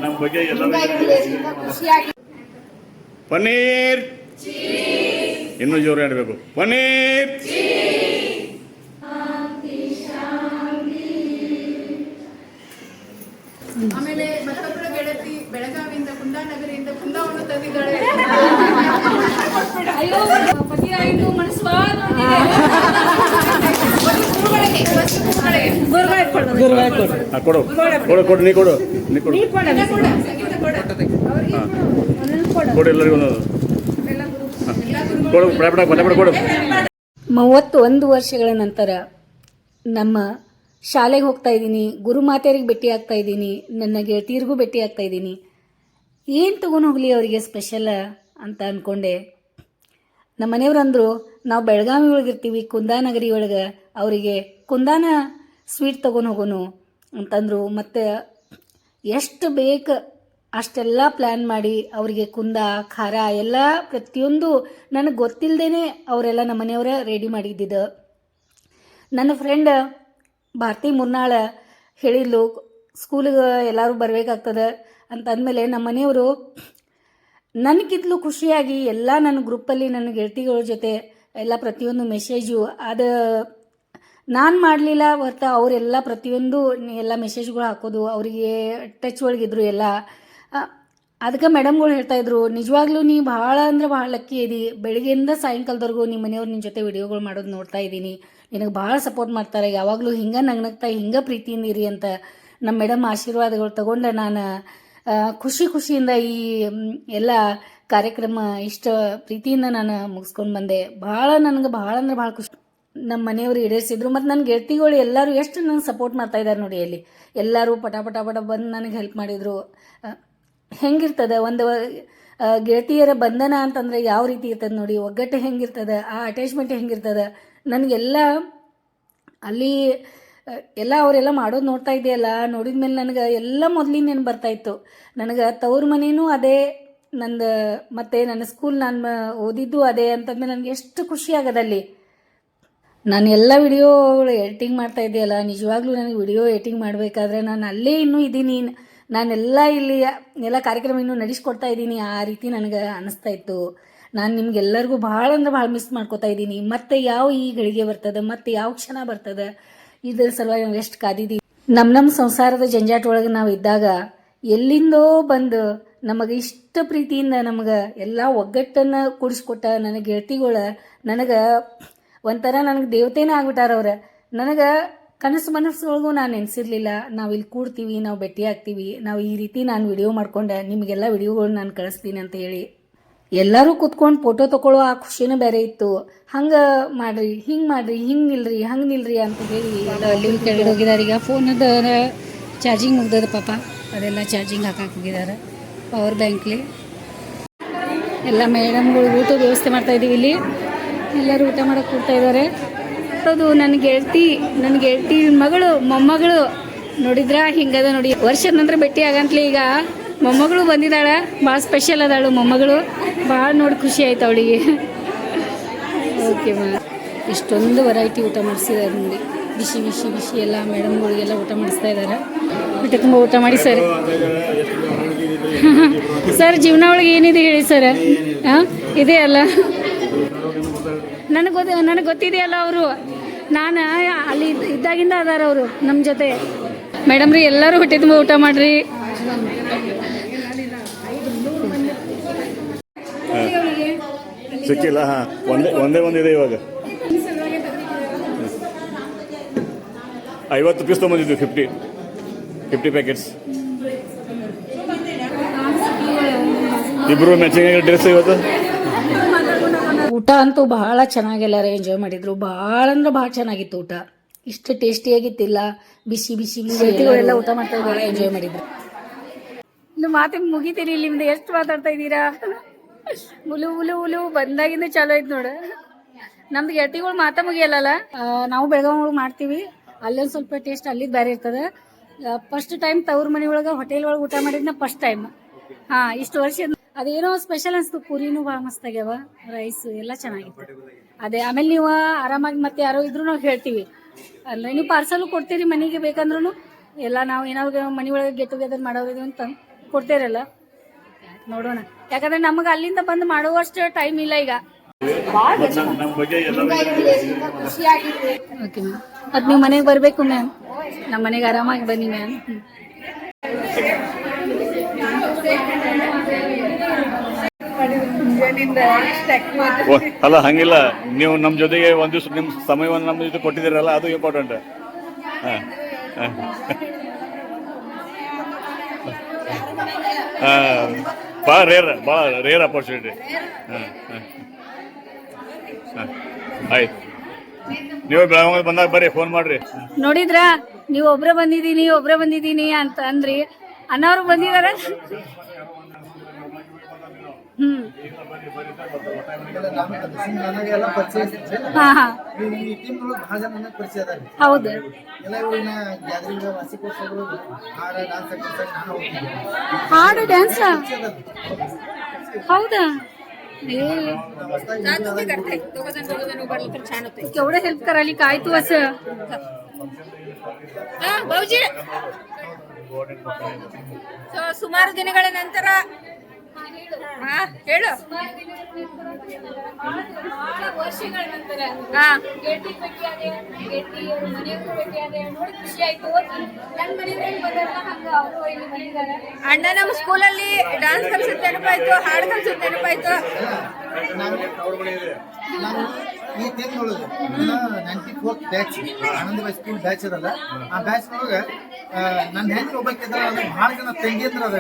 ನಮ್ಮ ಬಗ್ಗೆ ಪನ್ನೀರ್ ಇನ್ನೂ ಜೋರು ಆಡಬೇಕು. ಪನ್ನೀರ್ ಆಮೇಲೆ ಮತ್ತೊಬ್ಬಳ ಗೆಳತಿ ಬೆಳಗಾವಿಯಿಂದ ಕುಂದಾನಗರಿಯಿಂದ ಕುಂದಾವನ್ನು ತಂದಿದ್ದಾಳೆ. ಅಯ್ಯೋ ಪತಿರಾಯಿತು ಮನಸ್ಸು ಕೊಡು ಕೊಡು ಕೊಡು ನೀ ಕೊಡು ನೀ ಕೊಡು ಕೊಡು ಎಲ್ಲರಿಗೂ ಕೊಡು ಪಟ ಕೊಡು. 31 ವರ್ಷಗಳ ನಂತರ ನಮ್ಮ ಶಾಲೆಗೆ ಹೋಗ್ತಾ ಇದ್ದೀನಿ, ಗುರುಮಾತೆಯರಿಗೆ ಭೇಟಿ ಆಗ್ತಾ ಇದ್ದೀನಿ, ನನ್ನ ಗೆಳತಿಯರಿಗೂ ಭೇಟಿ ಆಗ್ತಾ ಇದ್ದೀನಿ. ಏನು ತೊಗೊಂಡು ಹೋಗಲಿ ಅವರಿಗೆ ಸ್ಪೆಷಲ್ ಅಂತ ಅಂದ್ಕೊಂಡೆ. ನಮ್ಮ ಮನೆಯವ್ರು ಅಂದರು, ನಾವು ಬೆಳಗಾವಿ ಒಳಗಿರ್ತೀವಿ, ಕುಂದಾನಗರಿ ಒಳಗೆ, ಅವರಿಗೆ ಕುಂದಾನ ಸ್ವೀಟ್ ತೊಗೊಂಡು ಹೋಗೋನು ಅಂತಂದರು. ಮತ್ತು ಎಷ್ಟು ಬೇಕು ಅಷ್ಟೆಲ್ಲ ಪ್ಲ್ಯಾನ್ ಮಾಡಿ ಅವರಿಗೆ ಕುಂದ ಖಾರ ಎಲ್ಲ ಪ್ರತಿಯೊಂದು ನನಗೆ ಗೊತ್ತಿಲ್ಲದೇ ಅವರೆಲ್ಲ ನಮ್ಮ ಮನೆಯವರೇ ರೆಡಿ ಮಾಡಿದ್ದಿದ್ದು. ನನ್ನ ಫ್ರೆಂಡ್ ಭಾರತಿ ಮುನ್ನಾಳ ಹೇಳಿದ್ಲು, ಸ್ಕೂಲಿಗೆ ಎಲ್ಲರೂ ಬರಬೇಕಾಗ್ತದೆ ಅಂತ ಅಂದಮೇಲೆ ನಮ್ಮ ಮನೆಯವರು ನನಗಿದ್ಲು ಖುಷಿಯಾಗಿ ಎಲ್ಲ ನನ್ನ ಗ್ರೂಪಲ್ಲಿ ನನ್ನ ಗೆಳತಿಗಳ ಜೊತೆ ಎಲ್ಲ ಪ್ರತಿಯೊಂದು ಮೆಸೇಜು ಅದು ನಾನು ಮಾಡಲಿಲ್ಲ ಹೊರತು ಅವರೆಲ್ಲ ಪ್ರತಿಯೊಂದು ಎಲ್ಲ ಮೆಸೇಜ್ಗಳು ಹಾಕೋದು, ಅವರಿಗೆ ಟಚ್ ಒಳಗಿದ್ರು ಎಲ್ಲ. ಅದಕ್ಕೆ ಮೇಡಮ್ಗಳು ಹೇಳ್ತಾಯಿದ್ರು, ನಿಜವಾಗ್ಲೂ ನೀ ಭಾಳ ಅಂದ್ರೆ ಭಾಳ ಲಕ್ಕಿ ಇದಿ, ಬೆಳಗ್ಗೆಯಿಂದ ಸಾಯಂಕಾಲದವರೆಗೂ ನಿಮ್ಮ ಮನೆಯವ್ರು ನಿನ್ನ ಜೊತೆ ವಿಡಿಯೋಗಳು ಮಾಡೋದು ನೋಡ್ತಾ ಇದ್ದೀನಿ, ನಿನಗೆ ಭಾಳ ಸಪೋರ್ಟ್ ಮಾಡ್ತಾರೆ, ಯಾವಾಗಲೂ ಹಿಂಗೆ ನಗ್ನಗ್ತಾ ಹಿಂಗೆ ಪ್ರೀತಿಯಿಂದ ಇರಿ ಅಂತ ನಮ್ಮ ಮೇಡಮ್ ಆಶೀರ್ವಾದಗಳು ತಗೊಂಡು ನಾನು ಖುಷಿಯಿಂದ ಈ ಎಲ್ಲ ಕಾರ್ಯಕ್ರಮ ಇಷ್ಟ ಪ್ರೀತಿಯಿಂದ ನಾನು ಮುಗಿಸ್ಕೊಂಡು ಬಂದೆ. ನನಗೆ ಭಾಳ ಅಂದ್ರೆ ಭಾಳ ಖುಷಿ. ನಮ್ಮ ಮನೆಯವರು ಈಡೇರಿಸಿದ್ರು. ಮತ್ತು ನನ್ನ ಗೆಳತಿಗಳು ಎಲ್ಲರೂ ಎಷ್ಟು ನನಗೆ ಸಪೋರ್ಟ್ ಮಾಡ್ತಾ ಇದ್ದಾರೆ ನೋಡಿ. ಅಲ್ಲಿ ಎಲ್ಲರೂ ಪಟ ಬಂದು ನನಗೆ ಹೆಲ್ಪ್ ಮಾಡಿದರು. ಹೆಂಗಿರ್ತದೆ ಒಂದು ಗೆಳತಿಯರ ಬಂಧನ ಅಂತಂದರೆ ಯಾವ ರೀತಿ ಇರ್ತದೆ ನೋಡಿ, ಒಗ್ಗಟ್ಟು ಹೆಂಗಿರ್ತದೆ, ಆ ಅಟ್ಯಾಚ್ಮೆಂಟ್ ಹೆಂಗಿರ್ತದೆ. ನನಗೆಲ್ಲ ಅಲ್ಲಿ ಎಲ್ಲ ಅವರೆಲ್ಲ ಮಾಡೋದು ನೋಡ್ತಾ ಇದೆಯಲ್ಲ, ನೋಡಿದ ಮೇಲೆ ನನಗೆ ಎಲ್ಲ ಮೊದಲಿನ ನೆನಪು ಬರ್ತಾಯಿತ್ತು. ನನಗೆ ತವ್ರ ಮನೇನೂ ಅದೇ, ನಂದು ಮತ್ತು ನನ್ನ ಸ್ಕೂಲ್ ನಾನು ಓದಿದ್ದು ಅದೇ ಅಂತಂದ್ರೆ ನನಗೆ ಎಷ್ಟು ಖುಷಿ ಆಗೋದಲ್ಲಿ. ನಾನು ಎಲ್ಲ ವಿಡಿಯೋಗಳು ಎಡಿಟಿಂಗ್ ಮಾಡ್ತಾ ಇದೆಯಲ್ಲ, ನಿಜವಾಗ್ಲೂ ನನಗೆ ವಿಡಿಯೋ ಎಡಿಟಿಂಗ್ ಮಾಡಬೇಕಾದ್ರೆ ನಾನು ಅಲ್ಲೇ ಇನ್ನೂ ಇದ್ದೀನಿ, ನಾನೆಲ್ಲ ಇಲ್ಲಿ ಎಲ್ಲ ಕಾರ್ಯಕ್ರಮ ಇನ್ನೂ ನಡೆಸ್ಕೊಡ್ತಾ ಇದ್ದೀನಿ, ಆ ರೀತಿ ನನಗೆ ಅನ್ನಿಸ್ತಾ ಇತ್ತು. ನಾನು ನಿಮ್ಗೆಲ್ಲರಿಗೂ ಭಾಳ ಅಂದ್ರೆ ಭಾಳ ಮಿಸ್ ಮಾಡ್ಕೋತಾ ಇದ್ದೀನಿ. ಮತ್ತು ಯಾವ ಈ ಗಳಿಗೆ ಬರ್ತದೆ, ಮತ್ತು ಯಾವ ಕ್ಷಣ ಬರ್ತದೆ, ಇದರ ಸಲುವಾಗಿ ನಾವು ಎಷ್ಟು ಕಾದಿದ್ದೀವಿ. ನಮ್ಮ ಸಂಸಾರದ ಜಂಜಾಟ ಒಳಗೆ ನಾವು ಇದ್ದಾಗ ಎಲ್ಲಿಂದೋ ಬಂದು ನಮಗೆ ಇಷ್ಟ ಪ್ರೀತಿಯಿಂದ ನಮಗೆ ಎಲ್ಲ ಒಗ್ಗಟ್ಟನ್ನು ಕೂಡಿಸ್ಕೊಟ್ಟ ನನ್ನ ಗೆಳತಿಗಳು ನನಗೆ ಒಂಥರ ನನಗೆ ದೇವತೆನೇ ಆಗ್ಬಿಟ್ಟಾರ ಅವ್ರು. ನನಗೆ ಮನಸ್ಸೊಳಗೂ ನಾನು ನೆನೆಸಿರ್ಲಿಲ್ಲ, ನಾವು ಇಲ್ಲಿ ಕೂಡ್ತೀವಿ, ನಾವು ಭೇಟಿ ಆಗ್ತೀವಿ, ನಾವು ಈ ರೀತಿ ನಾನು ವಿಡಿಯೋ ಮಾಡ್ಕೊಂಡೆ ನಿಮಗೆಲ್ಲ ವಿಡಿಯೋಗಳು ನಾನು ಕಳಿಸ್ತೀನಿ ಅಂತ ಹೇಳಿ ಎಲ್ಲರೂ ಕೂತ್ಕೊಂಡು ಫೋಟೋ ತೊಗೊಳ್ಳೋ ಆ ಖುಷಿನೂ ಬೇರೆ ಇತ್ತು. ಹಂಗೆ ಮಾಡ್ರಿ, ಹಿಂಗೆ ಮಾಡ್ರಿ, ಹಿಂಗೆ ನಿಲ್ರಿ, ಹಂಗೆ ನಿಲ್ರಿ ಅಂತ ಹೇಳಿ ಅಲ್ಲಿ ಕೆಳಗಡೆ ಹೋಗಿದ್ದಾರೆ. ಈಗ ಫೋನದ ಚಾರ್ಜಿಂಗ್ ಮುಗ್ದದ ಪಾಪ, ಅದೆಲ್ಲ ಚಾರ್ಜಿಂಗ್ ಹಾಕಕ್ಕೆ ಹೋಗಿದ್ದಾರೆ ಪವರ್ ಬ್ಯಾಂಕ್ಲಿ. ಎಲ್ಲ ಮೇಡಮ್ಗಳು ಊಟದ ವ್ಯವಸ್ಥೆ ಮಾಡ್ತಾ ಇದ್ದೀವಿ. ಇಲ್ಲಿ ಎಲ್ಲರೂ ಊಟ ಮಾಡೋಕ್ಕೆ ಕೂಡ್ತಾ ಇದ್ದಾರೆ. ಅದು ನನ್ನ ಗೆಳತಿ ಮಗಳು ಮೊಮ್ಮಗಳು ನೋಡಿದ್ರ ಹಿಂಗದ ನೋಡಿ. ವರ್ಷದ ನಂತರ ಭೇಟಿ ಆಗಂತಲೇ ಈಗ ಮೊಮ್ಮಗಳು ಬಂದಿದ್ದಾಳೆ, ಭಾಳ ಸ್ಪೆಷಲ್ ಅದಾಳು ಮೊಮ್ಮಗಳು. ಭಾಳ ನೋಡಿ ಖುಷಿ ಆಯ್ತು ಅವಳಿಗೆ. ಓಕೆ ಇಷ್ಟೊಂದು ವೆರೈಟಿ ಊಟ ಮಾಡಿಸಿದ್ದಾರೆ ನೋಡಿ, ಬಿಸಿ ಎಲ್ಲ ಮೇಡಮ್ಗಳಿಗೆಲ್ಲ ಊಟ ಮಾಡಿಸ್ತಾ ಇದ್ದಾರೆ. ಹೊಟ್ಟೆ ತುಂಬ ಊಟ ಮಾಡಿ ಸರ್. ಸರ್ ಜೀವನ ಒಳಗೆ ಏನಿದೆ ಹೇಳಿ ಸರ್? ಹಾಂ ಇದೆ ಅಲ್ಲ, ನನಗೆ ಗೊತ್ತಿದೆಯಲ್ಲ. ಅವರು ನಾನು ಅಲ್ಲಿ ಇದ್ದಾಗಿಂದ ಅದಾರ ಅವರು ನಮ್ಮ ಜೊತೆ. ಮೇಡಮ್ ರೀ ಎಲ್ಲರೂ ಹೊಟ್ಟೆ ತುಂಬ ಊಟ ಮಾಡ್ರಿ. ಸಿಕ್ಕಿಲ್ಲ. ಒಂದೇ ಒಂದಿದೆ ಇವಾಗ. 50 ಪೀಸ್ ತೊಗೊಂಡಿದ್ವಿ, 50 ಪ್ಯಾಕೆಟ್ಸ್. ಇಬ್ಬರು ಮ್ಯಾಚಿಂಗ್ ಡ್ರೆಸ್ ಇವತ್ತು. ಊಟ ಅಂತೂ ಬಹಳ ಚೆನ್ನಾಗಿ ಎಲ್ಲರೂ ಎಂಜಾಯ್ ಮಾಡಿದ್ರು. ಭಾಳ ಅಂದ್ರೆ ಭಾಳ ಚೆನ್ನಾಗಿತ್ತು ಊಟ. ಇಷ್ಟು ಟೇಸ್ಟಿಯಾಗಿತ್ತಿಲ್ಲ. ಬಿಸಿ ಎಲ್ಲ ಊಟ ಮಾಡ್ತಾ ಭಾಳ ಎಂಜಾಯ್ ಮಾಡಿದ್ರು. ಇನ್ನು ಮಾತೆ ಮುಗಿತೀರಿ, ನಿಮ್ದು ಎಷ್ಟು ಮಾತಾಡ್ತಾ ಇದ್ದೀರಾ? ಉಲು ಬಂದಾಗಿಂದ ಚಾಲು ಆಯ್ತು ನೋಡು. ನಮ್ದು ಗೆಳತಿಗಳು ಮಾತಾ ಮುಗಿಯಲ್ಲ. ನಾವು ಬೆಳಗಾವಿ ಒಳಗೆ ಮಾಡ್ತೀವಿ, ಅಲ್ಲೊಂದು ಸ್ವಲ್ಪ ಟೇಸ್ಟ್ ಅಲ್ಲಿದ್ದು ಬೇರೆ ಇರ್ತದೆ. ಫಸ್ಟ್ ಟೈಮ್ ತವ್ರ ಮನೆ ಒಳಗೆ ಹೋಟೆಲ್ ಒಳಗೆ ಊಟ ಮಾಡಿದ್ನ ಫಸ್ಟ್ ಟೈಮ್. ಇಷ್ಟು ವರ್ಷ ಅದೇನೋ ಸ್ಪೆಷಲ್ ಅನಿಸ್ತು. ಪೂರಿನೂ ಭಾಳ ಮಸ್ತ್ ಆಗ್ಯಾವ, ರೈಸ್ ಎಲ್ಲ ಚೆನ್ನಾಗಿತ್ತು. ಅದೇ ಆಮೇಲೆ ನೀವು ಆರಾಮಾಗಿ ಮತ್ತೆ ಯಾರೋ ಇದ್ರು ನಾವು ಹೇಳ್ತೀವಿ, ಅಂದರೆ ನೀವು ಪಾರ್ಸಲ್ ಕೊಡ್ತೀರಿ ಮನೆಗೆ ಬೇಕಂದ್ರೂ ಎಲ್ಲ ನಾವು ಏನಾದ್ರು ಮನೆ ಒಳಗೆ ಗೆಟ್ ಟುಗೆದರ್ ಮಾಡೋದು ಅಂತ ಕೊಡ್ತೇರಲ್ಲ ನೋಡೋಣ, ಯಾಕಂದ್ರೆ ನಮಗೆ ಅಲ್ಲಿಂದ ಬಂದು ಮಾಡುವಷ್ಟು ಟೈಮ್ ಇಲ್ಲ ಈಗ. ನಮ್ಮ ಬಗ್ಗೆ ಎಲ್ಲ ಓಕೆ ಮ್ಯಾಮ್, ಅದು ನೀವು ಮನೆಗೆ ಬರಬೇಕು ಮ್ಯಾಮ್, ನಮ್ಮ ಮನೆಗೆ ಆರಾಮಾಗಿ ಬನ್ನಿ ಮ್ಯಾಮ್. ಅಲ್ಲ ಹಂಗಿಲ್ಲ, ನೀವು ನಮ್ಮ ಜೊತೆಗೆ ಒಂದ್ ದಿವಸ ನಿಮ್ಮ ಸಮಯವನ್ನು ನಮ್ಮ ಜೊತೆ ಕೊಟ್ಟಿದ್ದೀರಲ್ಲ, ಅದು ಇಂಪಾರ್ಟೆಂಟ್. ಭಾಳ ರೇರ್ ಅಪರ್ಚುನಿಟಿ. ಆಯ್ತು, ನೀವು ಬೆಳಗಾವಿ ಬಂದಾಗ ಬರ್ರಿ, ಫೋನ್ ಮಾಡ್ರಿ. ನೋಡಿದ್ರಾ, ನೀವು ಒಬ್ರೇ ಬಂದಿದ್ದೀನಿ ಅಂತ ಅಂದ್ರಿ, ಅಣ್ಣವ್ರು ಬಂದಿದಾರ. ನನಗೆಲ್ಲ ಪರಿಚಯ ಹಾ ಹಾ ಈ ಟೀಮ್ ಒಳಗೆ ಬಹಳ ಜನ ನನಗೆ ಪರಿಚಯ ಅದಾರೆ. ಹೌದು. ಎಲ್ಲ ಇವ್ರನ್ನ ಗ್ಯಾದರಿಂಗ್ ವಾರ್ಷಿಕೋತ್ಸವಗಳು ಹಾಡ ಡಾನ್ಸ್ ನಾನು ಹೋಗ್ತೀನಿ. ಹಾಡು ಡ್ಯಾನ್ಸ್ ಹೌದಾ? केवढं हेल्प करायला काय तू असं ಭಾವುಜಿ ಸುಮಾರು ದಿನಗಳ ನಂತರ ಹೇಳು. ವರ್ಷಗಳ ನಂತರ ಹಾ ಗೆಳತಿ ಭೇಟಿಯಾದೆ, ಮನೆಯವರು ಭೇಟಿಯಾದೆ, ನೋಡಿ ಖುಷಿ ಆಯ್ತು. ನನ್ನ ಮನೆಯಲ್ಲಿ ಬಂದಾರಲ್ಲ ಹಂಗ ಅವರು ಇಲ್ಲಿ ಬಂದಿದ್ದಾರೆ. ಅಣ್ಣ ನಮ್ಮ ಸ್ಕೂಲಲ್ಲಿ ಡಾನ್ಸ್ ಕಲ್ಸಿದ್ ನೆನಪಾಯ್ತು, ಹಾಡು ಕಲ್ಸಿದ್ ನೆನಪಾಯ್ತು. ನಾನು ಈ ಟೀಮ್ ಒಳಗೆ 94th ಬ್ಯಾಚ್ ಆನಂದವಾಯಿ ಸ್ಕೂಲ್ ಬ್ಯಾಚ್ ಅದಲ್ಲ, ಆ ಬ್ಯಾಚ್ ಒಳಗೆ ನನ್ನ ಹೆಂಗ್ ಒಬ್ಬಾಕಿದ್ರ ಅದು ಬಹಳ ಜನ ತಂಗಿಯಂದ್ರ ಅದ.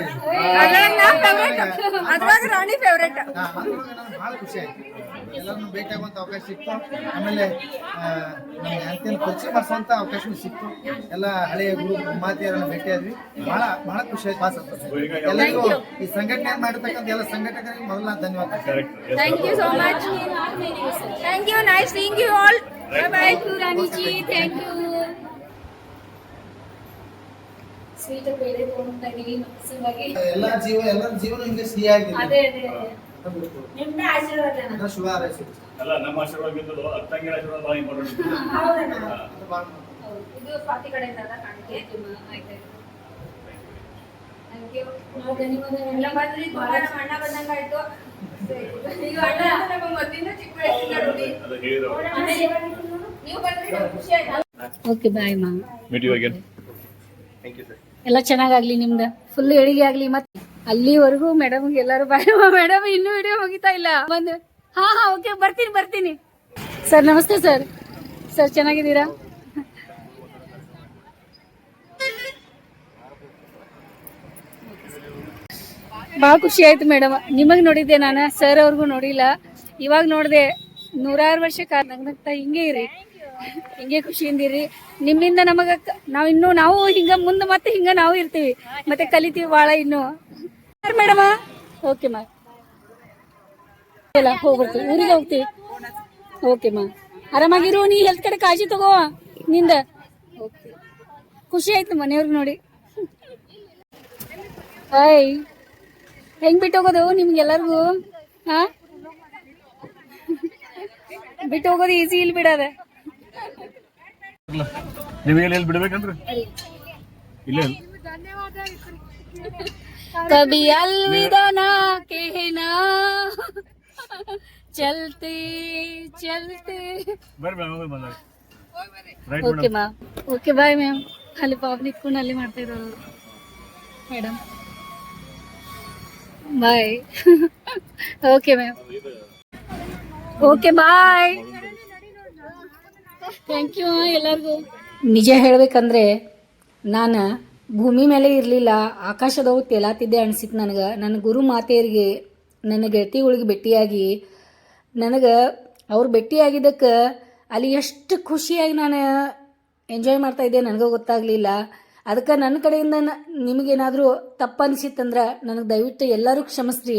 ಅದ್ರಾಗ ರಾಣಿ ಫೇವ್ರೇಟ್. ಅದ್ರೊಳಗೆ ನನಗೆ ಬಹಳ ಖುಷಿ ಆಯ್ತು, ಎಲ್ಲರನ್ನು ಭೇಟಿ ಆಗುವಂತ ಅವಕಾಶ ಸಿಕ್ತು. ಆಮೇಲೆ ನಮ್ಮ ಹೆಂಡತಿಯನ್ನು ಪರಿಚಯ ಮಾಡಿಸುವಂತ ಅವಕಾಶ ಸಿಕ್ತು. ಎಲ್ಲ ಹಳೆಯ ಗುರು ಮಾತೆಯರನ್ನ ಭೇಟಿ ಆದ್ವಿ, ಬಹಳ ಬಹಳ ಖುಷಿ ಆಯ್ತು. ಪಾಸ್ ಆಗ್ತದೆ ಎಲ್ಲರಿಗೂ ಈ ಸಂಘಟನೆ ಮಾಡಿರ್ತಕ್ಕಂಥ ಎಲ್ಲ ಸಂಘಟಕರಿಗೆ ಮೊದಲ ಧನ್ಯವಾದ. Thank you so much. Thank you. Nice seeing you all. Bye bye. Thank you Raniji, thank you. Sweet ಬೇರೆ ತಗೊಂಡ್ತಾ ಇದೀವಿ ಮನಸ್ಸಿಗಾಗಿ. ಎಲ್ಲರ ಜೀವನ ಹಿಂಗೆ ಸಿಹಿಯಾಗಿದೆ. ಅದೇ ನಿಮ್ದೇ ಆಶೀರ್ವಾದ. ಶುಭ ಹಾರೈಸಿ. ಅಲ್ಲ, ನಮ್ಮ ಆಶೀರ್ವಾದಕ್ಕಿಂತಲೂ ಅತ್ತಂಗಿರ ಆಶೀರ್ವಾದ ಭಾಳ ಇಂಪಾರ್ಟೆಂಟ್. ಇದು ಸ್ವಾತಿ ಕಡೆಯಿಂದ ಕಾಣಿಕೆ. ಆಯ್ತು, ಥ್ಯಾಂಕ್ ಯು. ನಾವು ಧನ್ಯವಾದಗಳು. ಬಂದ್ರಿ, ತುಂಬಾ ನಮ್ಮ ಅಣ್ಣ ಬಂದಂಗ ಆಯ್ತು. ಈಗ ಅಣ್ಣ ನಮ್ಮ ಮೊದಲಿಂದ ಚಿಕ್ಕ ವಯಸ್ಸಿಂದ ನೋಡಿ ಅದು ಹೇಳಿದವರು. ನೀವು ಬಂದ್ರಿ, ನಮ್ಗೆ ಖುಷಿ ಆಯ್ತು. ಓಕೆ ಬಾಯ್ ಮಾ. Meet you again. ಎಲ್ಲ ಚೆನ್ನಾಗಾಗ್ಲಿ, ನಿಮ್ದು ಫುಲ್ ಏಳಿಗೆ ಆಗ್ಲಿ. ಮತ್ತೆ ಅಲ್ಲಿವರೆಗೂ ಮೇಡಮ್ ಎಲ್ಲರೂ ಬಾಯ್. ಮೇಡಮ್ ಇನ್ನೂ ವಿಡಿಯೋ ಮುಗಿತಾ ಇಲ್ಲ. ಬಂದು ಹಾ ಓಕೆ, ಬರ್ತೀನಿ. ಸರ್ ನಮಸ್ತೆ ಸರ್. ಸರ್ ಚೆನ್ನಾಗಿದ್ದೀರಾ? ಭಾಳ ಖುಷಿ ಆಯ್ತು ಮೇಡಮ್. ನಿಮಗೆ ನೋಡಿದ್ದೆ ನಾನು, ಸರ್ ಅವ್ರಿಗೂ ನೋಡಿಲ್ಲ, ಇವಾಗ ನೋಡಿದೆ. 100 ವರ್ಷ ಕಾಲ ನಗ್ನಗ್ತಾ ಹಿಂಗೆ ಇರಿ, ಹಿಂಗೆ ಖುಷಿಯಿಂದ ಇರಿ. ನಿಮ್ಮಿಂದ ನಮಗೆ ನಾವು ಹಿಂಗ ಮುಂದೆ ಮತ್ತೆ ಹಿಂಗ ನಾವು ಇರ್ತೀವಿ, ಮತ್ತೆ ಕಲಿತೀವಿ ಭಾಳ ಇನ್ನು. ಮೇಡಮ ಓಕೆ ಮಾ, ಎಲ್ಲ ಹೋಗ್ಬರ್ತೀವಿ, ಊರಿಗೆ ಹೋಗ್ತೀವಿ. ಓಕೆ ಮಾ, ಆರಾಮಾಗಿರು. ನೀ ಹೆಲ್ತ್ ಕಡೆ ಕಾಳಜಿ ತಗೋ ನಿಂದ. ಓಕೆ, ಖುಷಿ ಆಯ್ತು ಮನೆಯವ್ರಿಗೆ ನೋಡಿ. ಹಾಯ್, ಹೆಂಗ್ ಬಿಟ್ಟು ಹೋಗೋದು ನಿಮ್ಗೆಲ್ಲರಿಗೂ? ಹಾ, ಬಿಟ್ಟು ಹೋಗೋದು ಈಸಿ ಇಲ್ಲಿ ಬಿಡೋದ. ನಿಮಗೆ ಎಲ್ಲಿ ಬಿಡ್ಬೇಕಂದ್ರೆ ಇಲ್ಲ. कभी अलविदा ना कहना, चलते चलते. ಬರ್ರಿ ಬೆಳಗಾವಿ ಬಂದಾಗ. Okay ma'am, okay bye ma'am. ಅಲ್ಲಿ ಪಾಪ ನಿಂತ್ಕೊಂಡು ಅಲ್ಲಿ ಮಾಡ್ತಾ ಇರೋರು madam. Bye. Okay ma'am, okay bye. Thank you ಎಲ್ಲರಿಗೂ. ನಿಜ ಹೇಳ್ಬೇಕಂದ್ರೆ ನಾನು ಭೂಮಿ ಮೇಲೆ ಇರಲಿಲ್ಲ, ಆಕಾಶದವು ತೇಲಾತಿದ್ದೆ ಅನಿಸಿತ್ತು ನನಗೆ. ನನ್ನ ಗುರು ಮಾತೆಯರಿಗೆ, ನನ್ನ ಗೆಳತಿಗಳಿಗೆ ಭೇಟಿಯಾಗಿ ನನಗೆ ಅವ್ರು ಭೇಟಿಯಾಗಿದ್ದಕ್ಕೆ ಅಲ್ಲಿ ಎಷ್ಟು ಖುಷಿಯಾಗಿ ನಾನು ಎಂಜಾಯ್ ಮಾಡ್ತಾಯಿದ್ದೆ ನನಗೂ ಗೊತ್ತಾಗಲಿಲ್ಲ. ಅದಕ್ಕೆ ನನ್ನ ಕಡೆಯಿಂದ ನಿಮಗೇನಾದರೂ ತಪ್ಪು ಅನಿಸಿತ್ತಂದ್ರೆ ನನಗೆ ದಯವಿಟ್ಟು ಎಲ್ಲರೂ ಕ್ಷಮಿಸ್ರಿ.